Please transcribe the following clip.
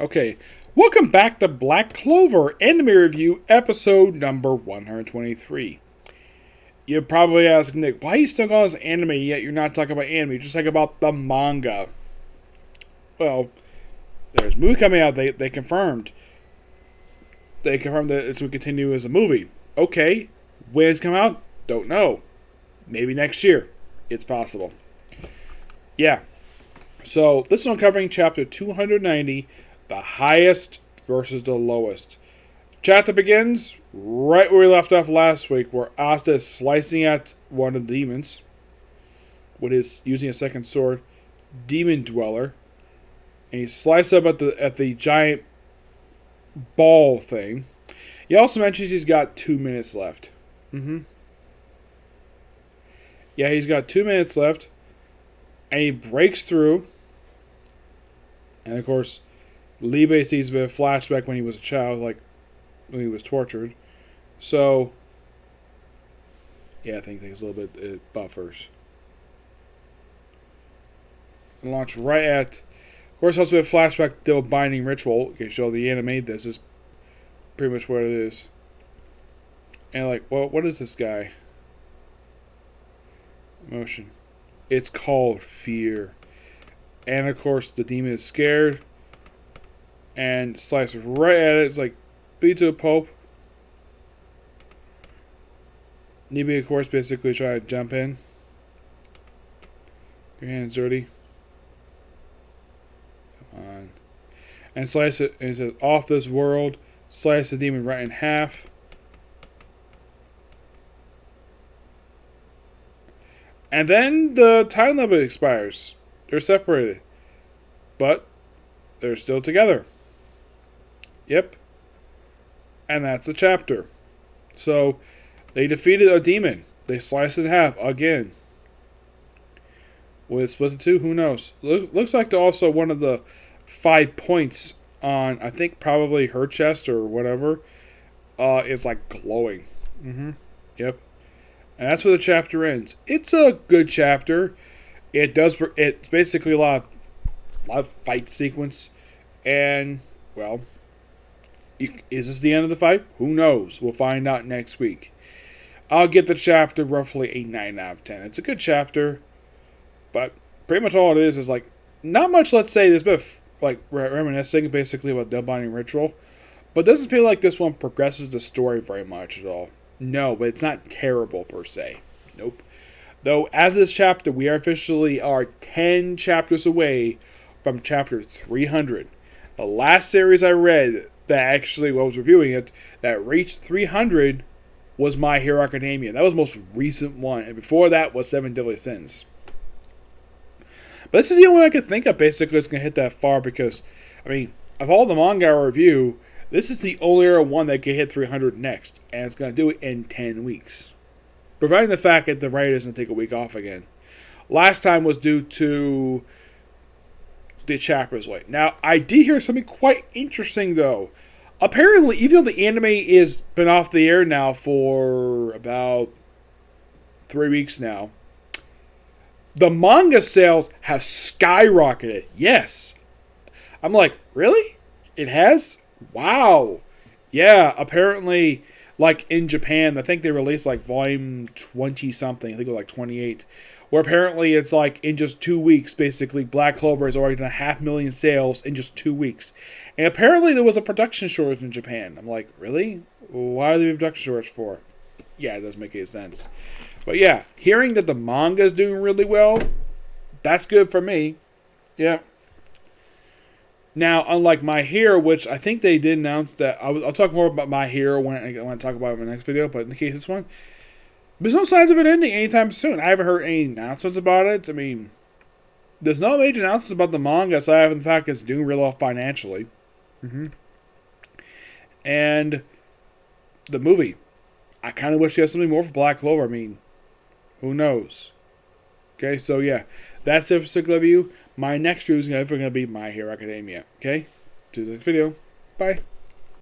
Okay, welcome back to Black Clover Anime Review, episode number 123. You're probably asking, Nick, why are you still calling this anime yet you're not talking about anime? You're just talking about the manga. Well, there's a movie coming out, they confirmed. They confirmed that it's going to continue as a movie. Okay, when it's come out? Don't know. Maybe next year. It's possible. Yeah. So, this is covering chapter 290, the highest versus the lowest. Chapter begins right where we left off last week, where Asta is slicing at one of the demons with his using a second sword, Demon Dweller, and he slices up at the giant ball thing. He also mentions he's got 2 minutes left. Yeah, he's got 2 minutes left, and he breaks through, and of course, Liebe sees a bit of flashback when he was a child, like when he was tortured. So, yeah, I think things a little bit buffers. And launch right at, of course, also a flashback to a binding ritual. Okay, so the anime, this is pretty much what it is. And like, well, what is this guy? Emotion. It's called fear. And of course, the demon is scared. And slices right at it. It's like, beat to a pulp. Nibi, of course, basically trying to jump in. Your hand's dirty. Come on. And slice it. And it says, off this world. Slice the demon right in half. And then the time limit expires. They're separated. But they're still together. Yep. And that's the chapter. So, they defeated a demon. They sliced it in half again. Will it split the two? Who knows? Looks like also one of the 5 points on, I think probably her chest or whatever, is like glowing. Yep. And that's where the chapter ends. It's a good chapter. It's basically a lot of fight sequence. And, well, is this the end of the fight? Who knows? We'll find out next week. I'll give the chapter roughly a 9 out of 10. It's a good chapter, but pretty much all it is like, not much, let's say, there's a bit of, like, reminiscing basically about the binding ritual, but it doesn't feel like this one progresses the story very much at all. No, but it's not terrible per se. Nope. Though, as of this chapter, we officially are 10 chapters away from chapter 300. The last series I read that actually, while I was reviewing it, that reached 300 was My Hero Academia. That was the most recent one. And before that was Seven Deadly Sins. But this is the only one I could think of basically that's going to hit that far because, I mean, of all the manga I review, this is the only one that can hit 300 next. And it's going to do it in 10 weeks. Providing the fact that the writer doesn't take a week off again. Last time was due to the chapters late. Now, I did hear something quite interesting though. Apparently, even though the anime is been off the air now for about 3 weeks now, the manga sales have skyrocketed. Yes. I'm like, really? It has? Wow. Yeah, apparently, like in Japan, I think they released like volume 20 something. I think it was like 28. Where apparently it's like in just 2 weeks, basically, Black Clover has already done 500,000 sales in just 2 weeks. And apparently there was a production shortage in Japan. I'm like, really? Why are there a production shortage for? Yeah, it doesn't make any sense. But yeah, hearing that the manga is doing really well, that's good for me. Yeah. Now, unlike My Hero, which I think they did announce that, I'll talk more about My Hero when I talk about it in the next video, but in the case of this one, there's no signs of it ending anytime soon. I haven't heard any announcements about it. I mean, there's no major announcements about the manga, aside from the fact it's doing real well financially. And the movie. I kind of wish you had something more for Black Clover. I mean, who knows? Okay, so yeah, that's it for particular review. My next review is going to be My Hero Academia. Okay, to the next video. Bye.